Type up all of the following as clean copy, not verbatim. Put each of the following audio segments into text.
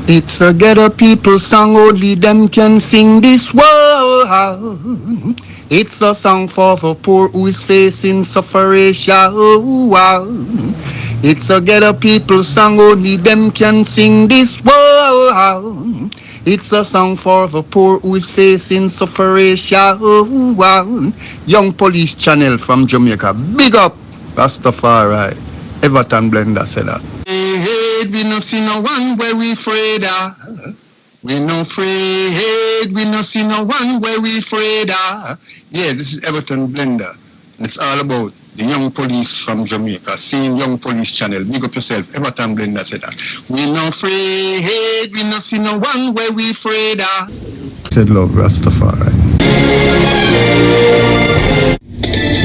It's a ghetto people song, only them can sing this world. It's a song for the poor who is facing suffering. It's a ghetto people song, only them can sing this world. It's a song for the poor who is facing suffering. Young Police Channel from Jamaica. Big up, Rastafari. Everton Blender said that. Hey, we no see no one where we afraid of. We no afraid, we no see no one where we afraid of. Yeah, this is Everton Blender. It's all about the young police from Jamaica. Seeing Young Police Channel. Big up yourself. Everton Blender said that. We no afraid, we no see no one where we afraid of. Said love Rastafari.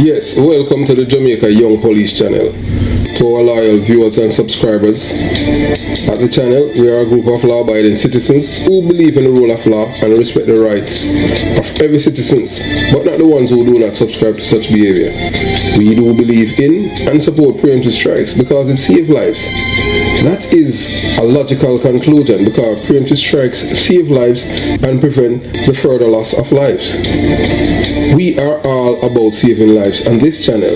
Yes, welcome to the Jamaica Young Police Channel. To our loyal viewers and subscribers, at the channel we are a group of law-abiding citizens who believe in the rule of law and respect the rights of every citizen, but not the ones who do not subscribe to such behavior. We do believe in and support preemptive strikes because it saves lives. That is a logical conclusion because preemptive strikes save lives and prevent the further loss of lives. We are all about saving lives on this channel.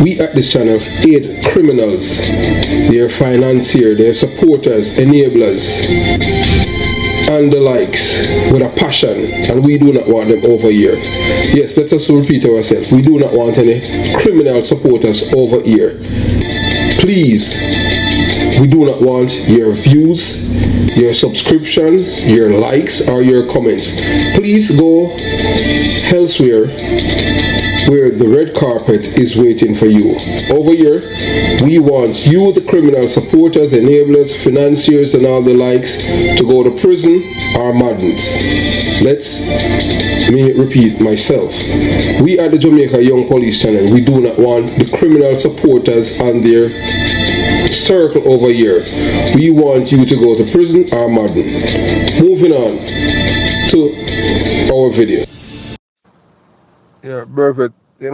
We at this channel aid criminals, their financiers, their supporters, enablers, and the likes with a passion, and we do not want them over here. Yes, let us repeat ourselves. We do not want any criminal supporters over here. Please, we do not want your views, your subscriptions, your likes, or your comments. Please go elsewhere where the red carpet is waiting for you. Over here, we want you, the criminal supporters, enablers, financiers, and all the likes, to go to prison or madness. Let me repeat myself. We at the Jamaica Young Police Channel, we do not want the criminal supporters on their circle over here. We want you to go to prison or madden. Moving on to our video. Yeah, Burford, I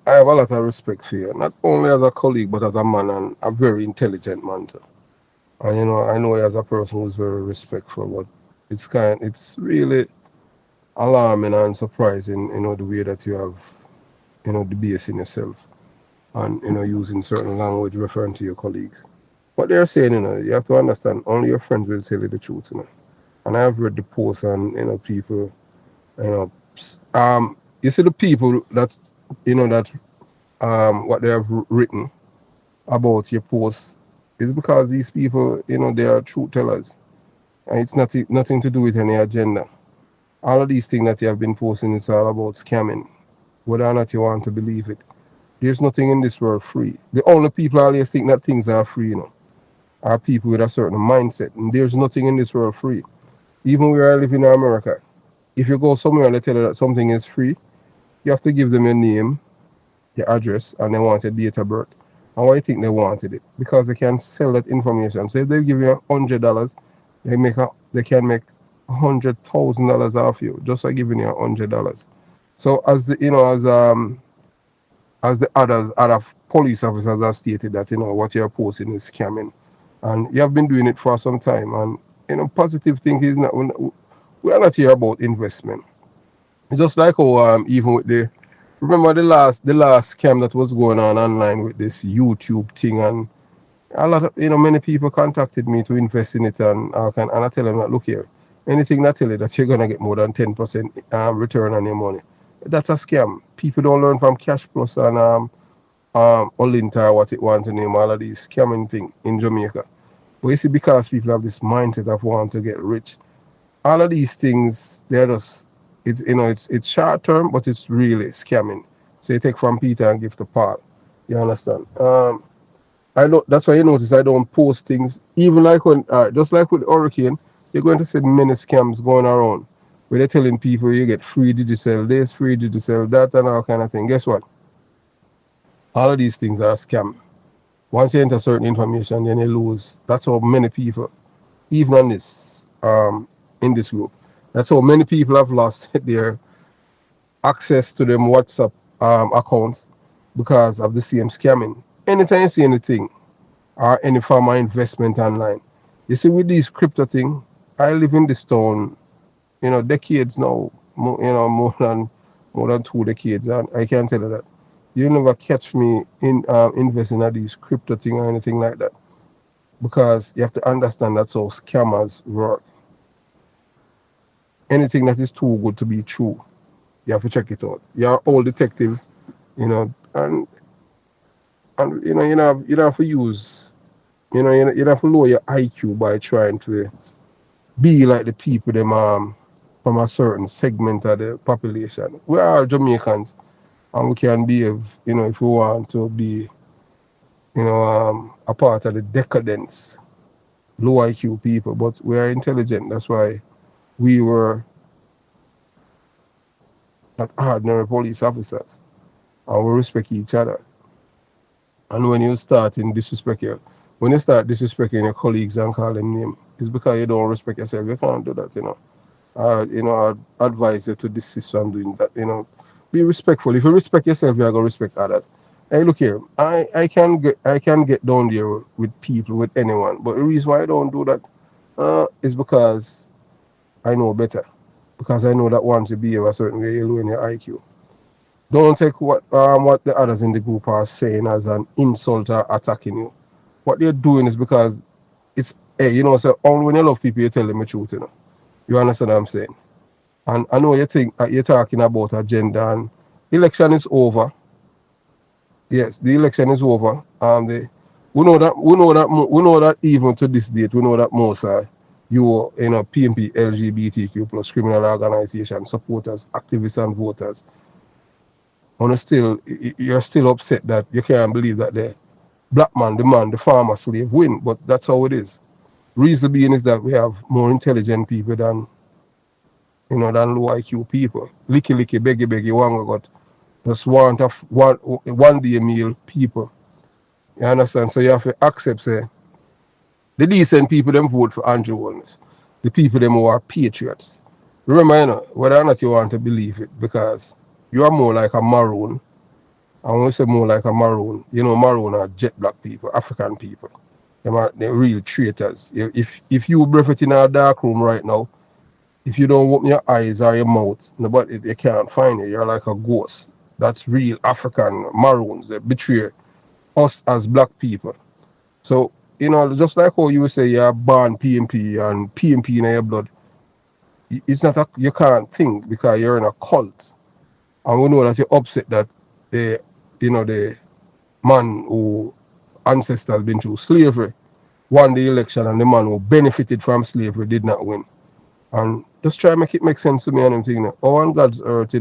have a lot of respect for you, not only as a colleague, but as a man, and a very intelligent man too. And I know you as a person who's very respectful, but it's really alarming and surprising, the way that you have, debasing yourself and, using certain language referring to your colleagues. What they're saying, you have to understand, only your friends will tell you the truth, And I have read the posts and, people, you see the people that's, what they have written about your posts is because these people, they are truth tellers. And it's nothing to do with any agenda. All of these things that you have been posting, it's all about scamming. Whether or not you want to believe it. There's nothing in this world free. The only people always think that things are free, are people with a certain mindset. And there's nothing in this world free. Even we are living in America. If you go somewhere and they tell you that something is free, you have to give them your name, your address, and they want your date of birth. And why do you think they wanted it? Because they can sell that information. So if they give you $100, they can make $100,000 off you just by giving you $100. So as the other police officers have stated that what you're posting is scamming, and you have been doing it for some time. And positive thing is not we are not here about investment. It's just like even with remember the last scam that was going on online with this YouTube thing, and a lot of many people contacted me to invest in it, and I tell them that, look here, anything that tell you that you're gonna get more than 10% return on your money, that's a scam. People don't learn from Cash Plus and Olinta, what it wants to name, all of these scamming thing in Jamaica. But you see, because people have this mindset of wanting to get rich, all of these things, they're just, it's short term, but it's really scamming. So you take from Peter and give to Paul. You understand? That's why you notice I don't post things, even like when, just like with Hurricane, you're going to see many scams going around where they're telling people you get free digital this, free digital that, and all kind of thing. Guess what? All of these things are scam. Once you enter certain information, then you lose. That's how many people, even on this, in this group, that's how many people have lost their access to them WhatsApp accounts because of the same scamming. Anytime you see anything or any form of investment online, You see, with these crypto thing, I live in this town, decades now, more than 2 decades, and I can tell you that you never catch me in investing in these crypto thing or anything like that, because you have to understand that's how scammers work. Anything that is too good to be true, you have to check it out. You're all detective, and you don't have to use, you don't have to lower your IQ by trying to be like the people them from a certain segment of the population. We are Jamaicans, and we can behave, if we want to be, a part of the decadence, low IQ people, but we are intelligent. That's why we were not ordinary police officers, and we respect each other. And when you start when you start disrespecting your colleagues and call them name, it's because you don't respect yourself. You can't do that. I advise you to desist from doing that. Be respectful. If you respect yourself, you're gonna respect others. Hey, look here. I can get down there with people, with anyone, but the reason why I don't do that is because I know better. Because I know that once you behave a certain way, you'll lose your IQ. Don't take what the others in the group are saying as an insult or attacking you. What they're doing is because it's so only when you love people you tell them the truth, You understand what I'm saying? And I know you think you're talking about agenda, and election is over. Yes, the election is over. We know that even to this date, we know that most PMP LGBTQ plus criminal organization supporters, activists and voters. You're still upset that you can't believe that the black man, the farmer slave win, but that's how it is. Reason being is that we have more intelligent people than low IQ people. Licky, beggy, wanga got just want one day meal people. You understand? So you have to accept, say, the decent people them vote for Andrew Holness. The people them who are patriots. Remember, whether or not you want to believe it, because you are more like a maroon. And when we say more like a maroon, maroon are jet black people, African people. They're real traitors. If you breath it in a dark room right now, if you don't open your eyes or your mouth, nobody they can't find you. You're like a ghost. That's real African maroons. They betray us as black people. So, just like how you say you're born PMP and PMP in your blood, it's not you can't think because you're in a cult. And we know that you're upset that the man who ancestors been through slavery won the election, and the man who benefited from slavery did not win. And just try to make it make sense to me and everything. Oh, on God's earth,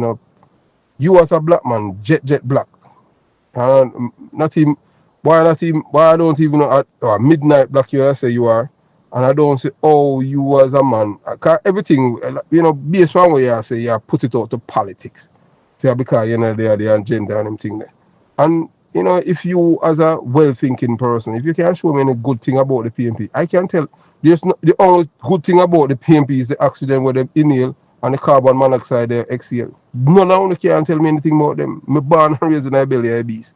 you as a black man, jet black. And why I don't even know at midnight black you say you are. And I don't say, oh, you as a man. Everything, based on what you say, you put it out to politics. So because they are the agenda and everything there. And if you as a well-thinking person, if you can show me any good thing about the PMP, I can tell. The only good thing about the PMP is the accident where they inhale and the carbon monoxide they exhale. None of them can tell me anything about them. Me born and raised in a belly of beast.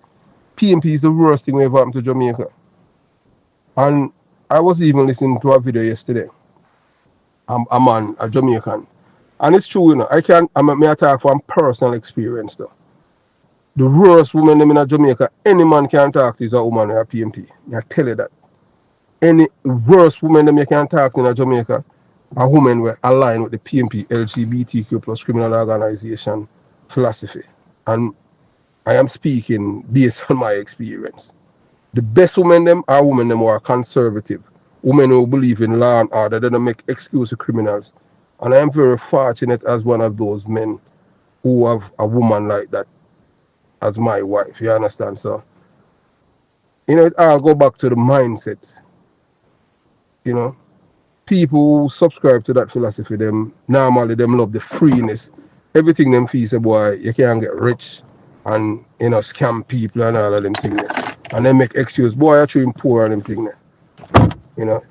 PMP is the worst thing ever happened to Jamaica. And I was even listening to a video yesterday. A man, a Jamaican. And it's true, I talk from personal experience though. The worst woman in Jamaica, any man can talk to is a woman with a PMP. I tell you that. Any worst woman that you can talk to in Jamaica, a woman were aligned with the PMP LGBTQ plus criminal organization philosophy. And I am speaking based on my experience. The best women them are women them who are conservative, women who believe in law and order, they don't make excuse to criminals. And I am very fortunate as one of those men who have a woman like that as my wife, you understand? So, it all go back to the mindset. People who subscribe to that philosophy, them normally them love the freeness. Everything them feel say, boy, you can't get rich and scam people and all of them things there. And they make excuse, boy, you're treating poor and them thing there.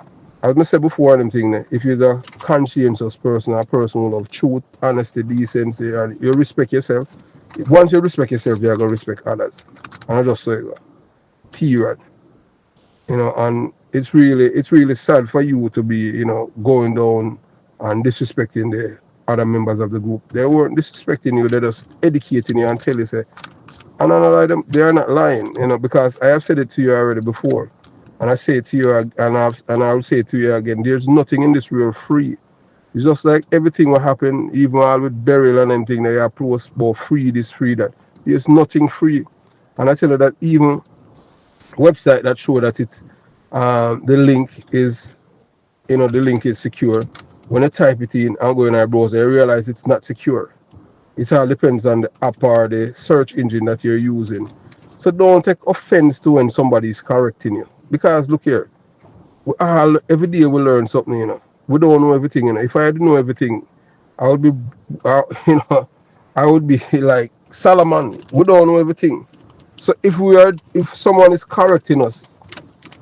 As I said before, them thing there, if you're a conscientious person, a person who love truth, honesty, decency, and you respect yourself, once you respect yourself, you're gonna respect others. And I just say that. Period. And it's really sad for you to be, you know, going down and disrespecting the other members of the group. They weren't disrespecting you, they're just educating you and tell you, say, and I know them, they are not lying, you know, because I have said it to you already before. And I say it to you, and I'll say it to you again. There's nothing in this world free. It's just like everything will happen, even all with burial and everything, they are post about free this, free that. There's nothing free. And I tell you that even website that show that it's the link is, you know, the link is secure. When I type it in and go in our browser, I realize it's not secure. It all depends on the app or the search engine that you're using. So don't take offense to when somebody is correcting you. Because look here, every day we learn something, you know. We don't know everything, you know. If I didn't know everything, I would be, you know, I would be like Solomon. We don't know everything. So if someone is correcting us,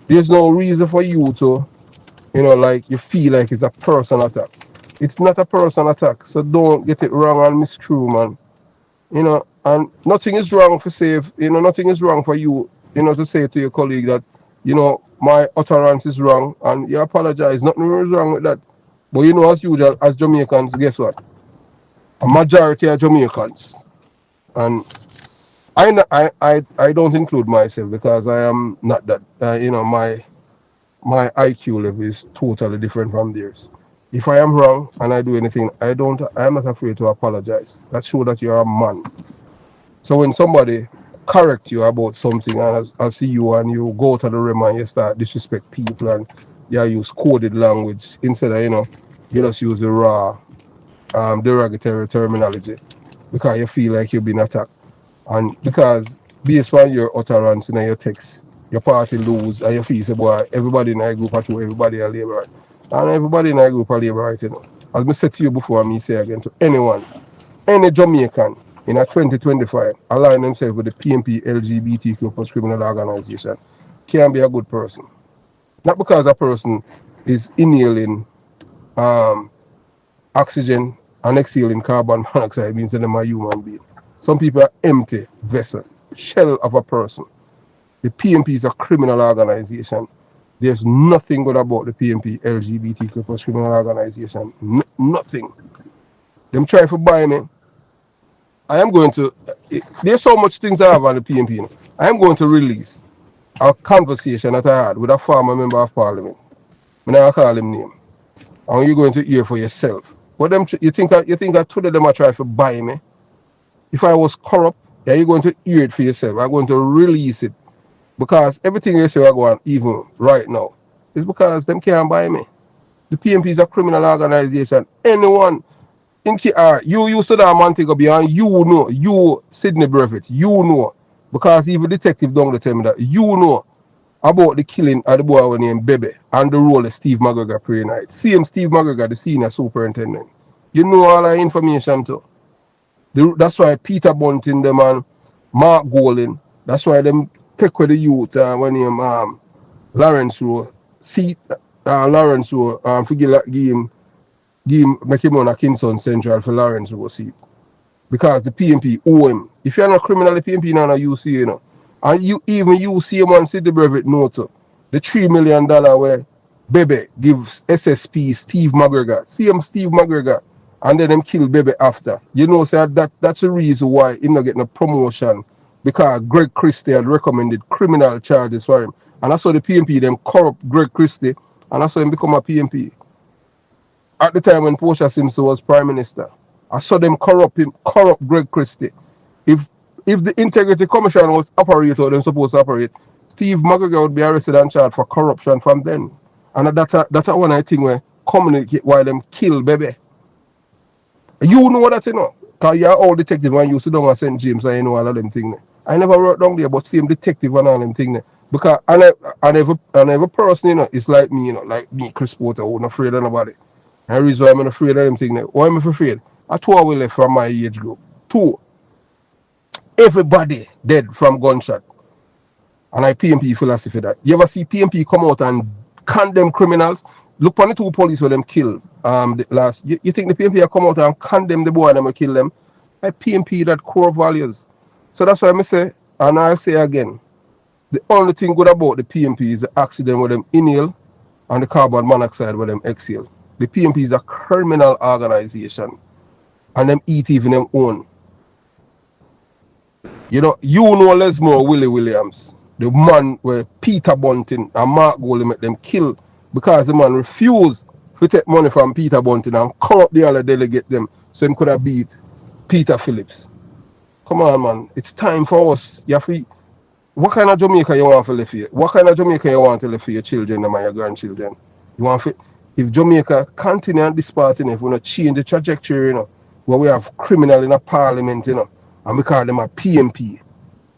there's no reason for you to, you know, like you feel like it's a personal attack. It's not a personal attack. So don't get it wrong and misconstrue, man. You know, and nothing is wrong for nothing is wrong for you, you know, to say to your colleague that, you know, my utterance is wrong and you apologize. Nothing is wrong with that. But you know, as usual, as Jamaicans, guess what? A majority are Jamaicans. And I don't include myself because I am not that, you know, my IQ level is totally different from theirs. If I am wrong and I do anything, I'm not afraid to apologize. That shows that you're a man. So when somebody correct you about something and I see you and you go to the rim and you start disrespect people and you use coded language instead of, you know, you just use the raw derogatory terminology because you feel like you've been attacked. And because based on your utterance in your text, your party lose and you feel say, boy, everybody in our group are true, everybody are labor right. And everybody in our group are labor right, you know. As I said to you before, me say again to anyone, any Jamaican in a 2025 align themselves with the PMP LGBTQ plus criminal organization can be a good person. Not because a person is inhaling oxygen and exhaling carbon monoxide means that they're a human being. Some people are empty vessel, shell of a person. The PMP is a criminal organization. There's nothing good about the PMP LGBTQ plus criminal organization. Nothing. Them try to buy me. I am going to, there's so much things I have on the PMP. You know. I am going to release a conversation that I had with a former member of parliament. I'm not call him name. And you're going to hear for yourself. But them, you think that two of them are trying to buy me? If I was corrupt, yeah, you're going to hear it for yourself. I'm going to release it. Because everything you say I go on, even right now, is because them can't buy me. The PMP is a criminal organization. Anyone in KR, you Saddam Montego beyond, you know, you Sidney Brevet, you know, because even detective don't tell me that, you know about the killing of the boy named Bebe and the role of Steve McGregor pre-night. Same Steve McGregor, the senior superintendent. You know all that information too. That's why Peter Bunting, them and Mark Golding, that's why them take with the youth when him Lawrence Rowe, Lawrence Rowe, make him on a Kingston Central for Lawrence Rowe seat. Because the PMP owe him. If you're not criminal, the PMP not you see, you know. And you see him on City Brevet note, the $3 million where Bebe gives SSP Steve McGregor. See him Steve McGregor. And then them kill Bebe after. You know, so that's the reason why he's not getting a promotion. Because Greg Christie had recommended criminal charges for him. And that's why the PMP them corrupt Greg Christie. And that's why him become a PMP. At the time when Portia Simpson was Prime Minister, I saw them corrupt Greg Christie. If the Integrity Commission was operated or them supposed to operate, Steve McGregor would be arrested and charged for corruption from then. And that's one I think where communicate why them kill Bebe. You know that, you know. Because you're all detective and you sit down at St. James and you know all of them things. I never wrote down there, but same detective and all them things. Because and every person, you know, is like me, you know, like me, Chris Porter, who's not afraid of nobody. And the reason why I'm not afraid of them things. Why am I afraid? I 2 hours left from my age group. 2. Everybody dead from gunshot. And I PMP philosophy that. You ever see PMP come out and condemn criminals? Look on the 2 police where them killed the last. You think the PMP have come out and condemn the boy and them kill them? I PMP that core values. So that's why I say, and I'll say again, The only thing good about the PMP is the accident with them inhale and the carbon monoxide with them exhale. The PMP is a criminal organization and them eat even them own. You know Lesmore Willie Williams, the man where Peter Bunting and Mark Goldie make them kill because the man refused to take money from Peter Bunting and corrupt the other delegate them so him could have beat Peter Phillips. Come on, man. It's time for us. You have to, what kind of Jamaica you want to live here? What kind of Jamaica you want to live for your children and your grandchildren? You want to, if Jamaica continue on this part, if we not change the trajectory, you know, where we have criminal in a parliament, you know, and we call them a PMP.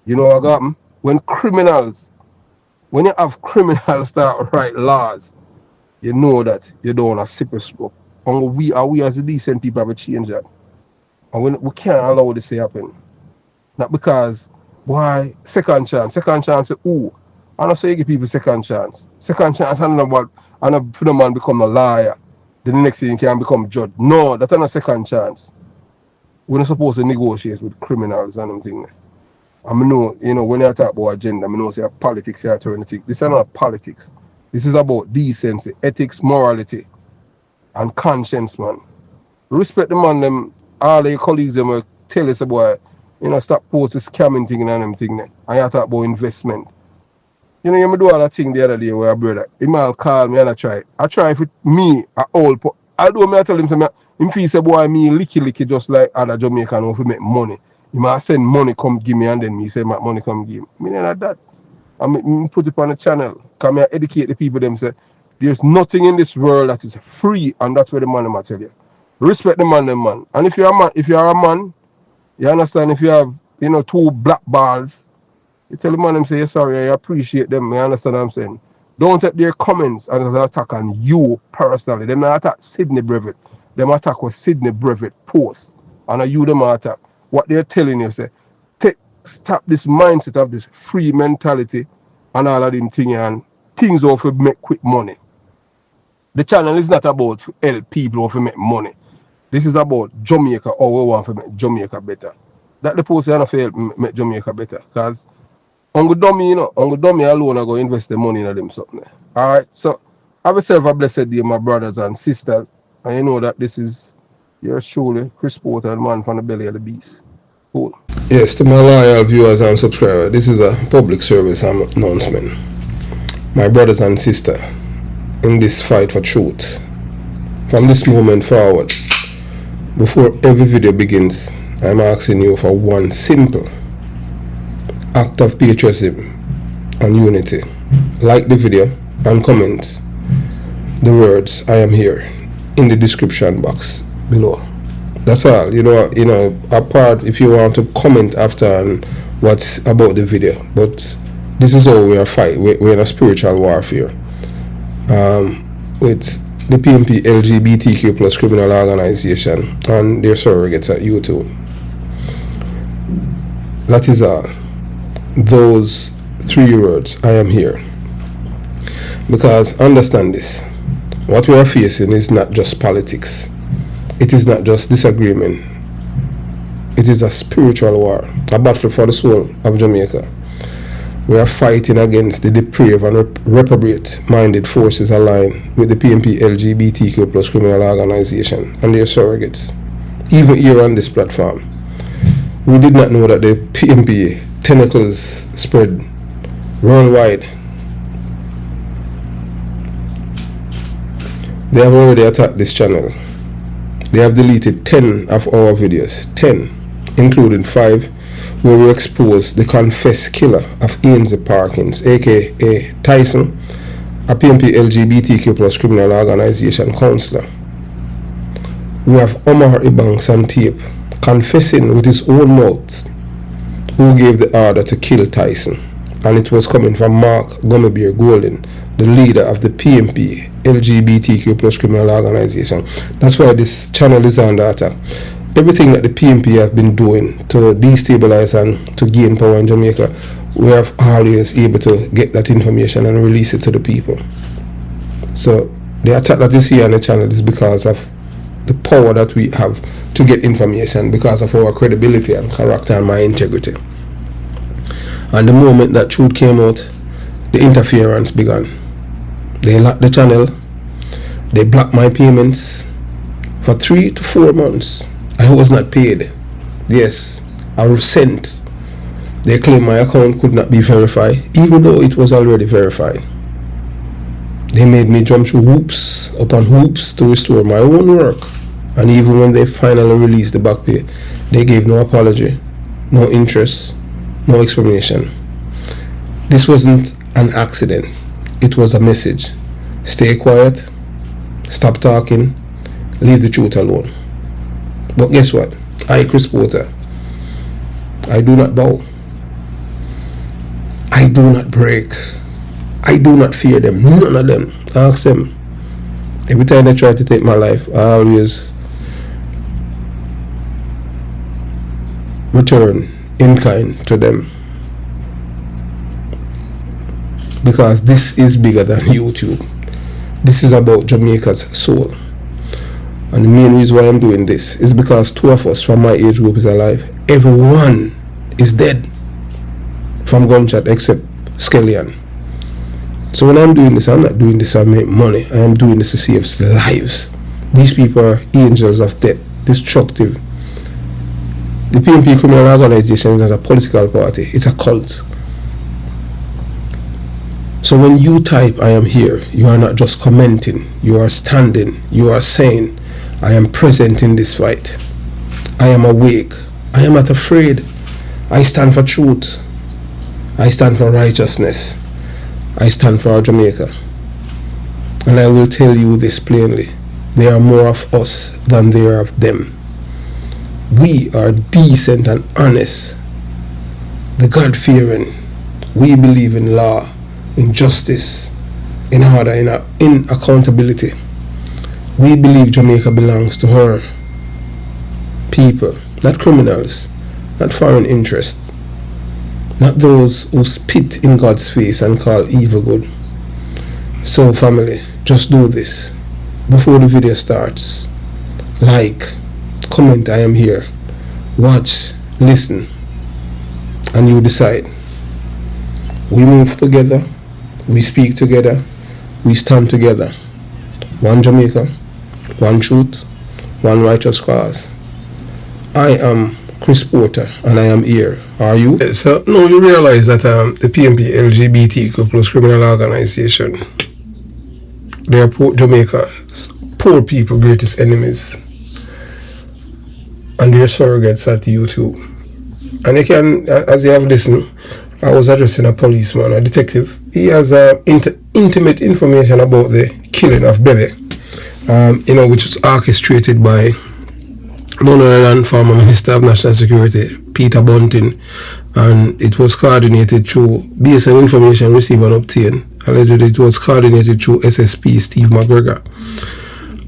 You know what got them? When you have criminals start write laws, you know that you don't want to sip a smoke. And we as the decent people have to change that. And we can't allow this to happen. Not because, why, second chance, ooh. I don't say you give people second chance. Second chance, and for the man become a liar. Then the next thing you can become judge. No, that's not a second chance. We're not supposed to negotiate with criminals and them things. I know, you know, when you talk about agenda, I know say politics here to anything. This is not politics. This is about decency, ethics, morality, and conscience, man. Respect the man, them, all the colleagues them will tell us about, you know, stop posting scamming thing and them thing there. And you talk about investment. You know, you do all that thing the other day where a brother, he might call me and I try. I try with me, although I tell him something, him feel say boy me licky just like other Jamaican who make money. He might send money come give me and then me say my money come give me. Me like that. I put it on the channel. Come here educate the people them say there's nothing in this world that is free, and that's where the man might tell you. Respect the man, man. And if you're a man, you understand, if you have, you know, 2 black balls, you tell the man them say you're sorry, I appreciate them, you understand what I'm saying? Don't take their comments as an attack on you personally. They may attack Sydney Brevet. They may attack what Sydney Brevet post. And you them attack. What they're telling you, say, stop this mindset of this free mentality and all of them things and things off to make quick money. The channel is not about to help people off to make money. This is about Jamaica, or we want to make Jamaica better. That the post is not to help make Jamaica better. Because Uncle Dummy, you know, Uncle Dummy alone are going to invest the money in them something. Alright, so have yourself a blessed day, my brothers and sisters. And you know that this is yours truly, Chris Porter, the man from the belly of the beast. Cool. Yes, to my loyal viewers and subscribers, this is a public service announcement. My brothers and sisters, in this fight for truth, from this moment forward, before every video begins, I'm asking you for one simple act of patriotism and unity. Like the video and comment the words "I am here" in the description box below. That's all. You know, apart if you want to comment after and what's about the video, but this is how we are fighting. We're in a spiritual warfare with the PMP LGBTQ plus criminal organization and their surrogates at YouTube. That is all. Those 3 words, I am here. Because understand this, what we are facing is not just politics. It is not just disagreement. It is a spiritual war, a battle for the soul of Jamaica. We are fighting against the depraved and reprobate-minded forces aligned with the PMP LGBTQ plus criminal organization and their surrogates. Even here on this platform, we did not know that the PMP tentacles spread worldwide. They have already attacked this channel. They have deleted 10 of our videos, 10, including 5 where we expose the confessed killer of Ainsley Parkins, aka Tyson, a PMP LGBTQ plus criminal organization counselor. We have Omar Ibanks on tape confessing with his own mouth who gave the order to kill Tyson, and it was coming from Mark Gummibeer Golden, the leader of the PMP LGBTQ plus criminal organization. That's why this channel is under attack. Everything that the PMP have been doing to destabilize and to gain power in Jamaica, we have always able to get that information and release it to the people. So the attack that you see on the channel is because of the power that we have to get information, because of our credibility and character and my integrity. And the moment that truth came out, the interference began. They locked the channel. They blocked my payments for 3 to 4 months. I was not paid. Yes, I was sent. They claimed my account could not be verified, even though it was already verified. They made me jump through hoops upon hoops to restore my own work. And even when they finally released the back pay, they gave no apology, no interest, no explanation. This wasn't an accident. It was a message. Stay quiet, stop talking, leave the truth alone. But guess what? I, Chris Porter, I do not bow. I do not break. I do not fear them. None of them. Ask them. Every time they try to take my life, I always return in kind to them. Because this is bigger than YouTube. This is about Jamaica's soul. And the main reason why I'm doing this is because 2 of us from my age group is alive. Everyone is dead from gunshot except Skellion. So when I'm doing this, I'm not doing this to make money. I am doing this to save lives. These people are angels of death, destructive. The PNP criminal organization is not a political party. It's a cult. So when you type, I am here, you are not just commenting. You are standing. You are saying, I am present in this fight. I am awake. I am not afraid. I stand for truth. I stand for righteousness. I stand for our Jamaica. And I will tell you this plainly. There are more of us than there are of them. We are decent and honest. The God-fearing. We believe in law, in justice, in order, in accountability. We believe Jamaica belongs to her people, not criminals, not foreign interest. Not those who spit in God's face and call evil good. So family, just do this. Before the video starts, like, comment, I am here. Watch, listen, and you decide. We move together, we speak together, we stand together. One Jamaica, one truth, one righteous cause. I am Chris Porter, and I am here. Are you? So, no, you realize that the PNP LGBTQ plus criminal organization, they are Jamaica's poor people greatest enemies, and they're surrogates at YouTube. And they can, as you have listened, I was addressing a policeman, a detective. He has intimate information about the killing of Bebe, which was orchestrated by none other than former Minister of National Security, Peter Bunting, and it was coordinated through, based on information received and obtained, allegedly it was coordinated through SSP Steve McGregor.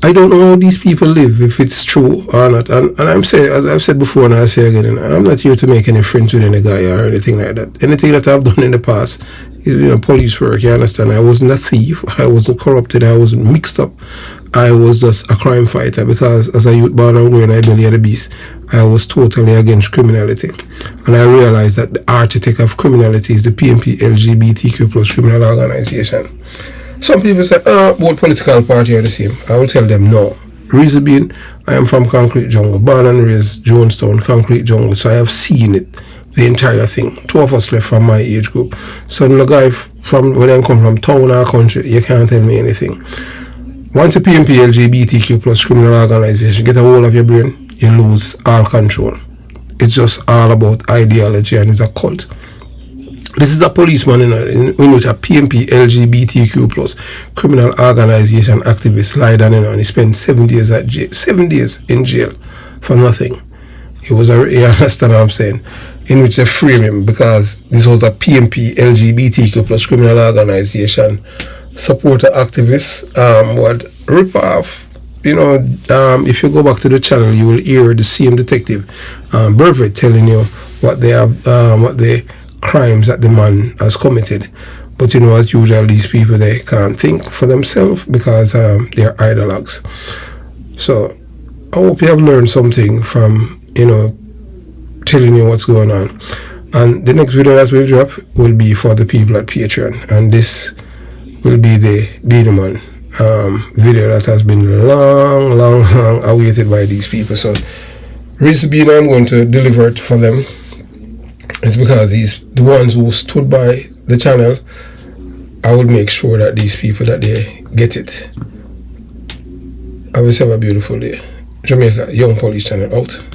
I don't know how these people live, if it's true or not, and I'm saying, as I've said before and I'll say again, I'm not here to make any friends with any guy or anything like that. Anything that I've done in the past is, police work, you understand? I wasn't a thief, I wasn't corrupted, I wasn't mixed up. I was just a crime fighter because as a youth born and growing, I belly of the beast. I was totally against criminality. And I realized that the architect of criminality is the PNP LGBTQ plus criminal organization. Some people say, both political parties are the same. I will tell them no. Reason being, I am from Concrete Jungle, born and raised Jonestown, Concrete Jungle, so I have seen it, the entire thing. 2 of us left from my age group. So the guy from where I come from, town or country, you can't tell me anything. Once a PNP LGBTQ plus criminal organization get a hold of your brain, you lose all control. It's just all about ideology and it's a cult. This is a policeman in which a PNP LGBTQ plus criminal organization activist lied down and he spent 7 days at jail, 7 days in jail for nothing. It was you understand what I'm saying? In which they frame him because this was a PNP LGBTQ plus criminal organization. Supporter activists would rip off. If you go back to the channel, you will hear the same detective, Burford, telling you what they have, what the crimes that the man has committed. But as usual, these people, they can't think for themselves because they're ideologues. So I hope you have learned something from telling you what's going on. And the next video that will drop will be for the people at Patreon, and this will be the Beanie video that has been long awaited by these people. So reason being I'm going to deliver it for them is because he's the ones who stood by the channel. I will make sure that these people that they get it. Have yourself a beautiful day. Jamaica Young Police Channel out.